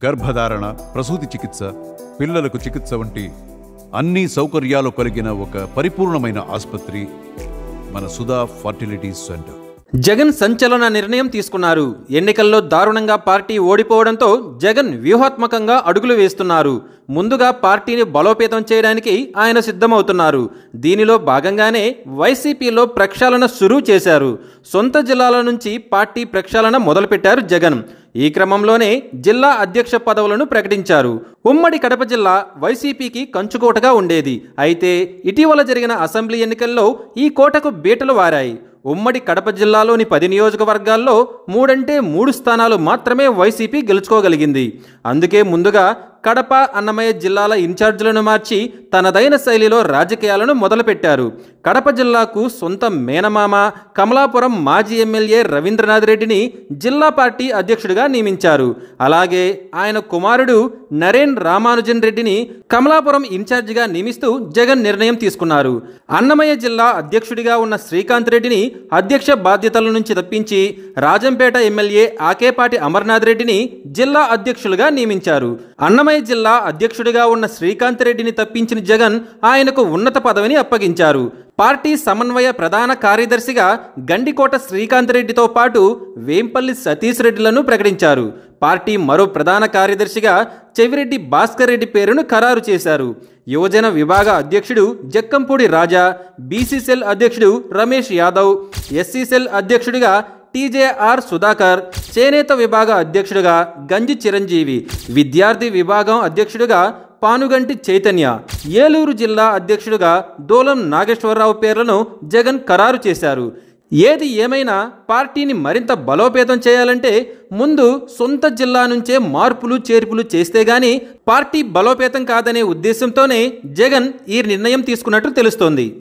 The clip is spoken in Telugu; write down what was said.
గర్భధారణ, ప్రసూతి చికిత్స, పిల్లలకు చికిత్స వంటి అన్ని సౌకర్యాలు కలిగిన ఒక పరిపూర్ణమైన ఆసుపత్రి మన సుధా ఫర్టిలిటీ సెంటర్. జగన్ సంచలన నిర్ణయం తీసుకున్నారు. ఎన్నికల్లో దారుణంగా పార్టీ ఓడిపోవడంతో జగన్ వ్యూహాత్మకంగా అడుగులు వేస్తున్నారు. ముందుగా పార్టీని బలోపేతం చేయడానికి ఆయన సిద్ధమవుతున్నారు. దీనిలో భాగంగానే వైసీపీలో ప్రక్షాళన షురూ చేశారు. సొంత జిల్లాల నుంచి పార్టీ ప్రక్షాళన మొదలుపెట్టారు జగన్. ఈ క్రమంలోనే జిల్లా అధ్యక్ష పదవులను ప్రకటించారు. ఉమ్మడి కడప జిల్లా వైసీపీకి కంచుకోటగా ఉండేది. అయితే ఇటీవల జరిగిన అసెంబ్లీ ఎన్నికల్లో ఈ కోటకు బీటలు వారాయి. ఉమ్మడి కడప జిల్లాలోని 10 నియోజకవర్గాల్లో 3 స్థానాలు మాత్రమే వైసీపీ గెలుచుకోగలిగింది. అందుకే ముందుగా కడప, అన్నమయ్య జిల్లాల ఇన్ఛార్జీలను మార్చి తనదైన శైలిలో రాజకీయాలను మొదలుపెట్టారు. కడప జిల్లాకు సొంత మేనమామ కమలాపురం మాజీ ఎమ్మెల్యే రవీంద్రనాథ్ రెడ్డిని జిల్లా పార్టీ అధ్యక్షుడిగా నియమించారు. అలాగే ఆయన కుమారుడు నరేన్ రామానుజన్ రెడ్డిని కమలాపురం ఇన్ఛార్జిగా నియమిస్తూ జగన్ నిర్ణయం తీసుకున్నారు. అన్నమయ్య జిల్లా అధ్యక్షుడిగా ఉన్న శ్రీకాంత్ రెడ్డిని అధ్యక్ష బాధ్యతల నుంచి తప్పించి రాజంపేట ఎమ్మెల్యే ఆకేపాటి అమర్నాథ్ రెడ్డిని జిల్లా అధ్యక్షులుగా నియమించారు. అన్నమయ్య జిల్లా అధ్యక్షుడిగా ఉన్న శ్రీకాంత్ రెడ్డిని తప్పించిన జగన్ ఆయనకు ఉన్నత పదవిని అప్పగించారు. పార్టీ సమన్వయ ప్రధాన కార్యదర్శిగా గండికోట శ్రీకాంత్ రెడ్డితో పాటు వేంపల్లి సతీష్ రెడ్డిలను ప్రకటించారు. పార్టీ మరో ప్రధాన కార్యదర్శిగా చెవిరెడ్డి భాస్కర్ రెడ్డి పేరును ఖరారు చేశారు. యువజన విభాగ అధ్యక్షుడు జక్కంపూడి రాజా, బీసీ సెల్ అధ్యక్షుడు రమేష్ యాదవ్, ఎస్సీ సెల్ అధ్యక్షుడిగా టీజేఆర్ సుధాకర్, చేనేత విభాగ అధ్యక్షుడిగా గంజి చిరంజీవి, విద్యార్థి విభాగం అధ్యక్షుడిగా పానుగంటి చైతన్య, ఏలూరు జిల్లా అధ్యక్షుడిగా దోలం నాగేశ్వరరావు పేర్లను జగన్ ఖరారు చేశారు. ఏది ఏమైనా పార్టీని మరింత బలోపేతం చేయాలంటే ముందు సొంత జిల్లా నుంచే మార్పులు చేర్పులు చేస్తే గానీ పార్టీ బలోపేతం కాదనే ఉద్దేశంతోనే జగన్ ఈ నిర్ణయం తీసుకున్నట్టు తెలుస్తోంది.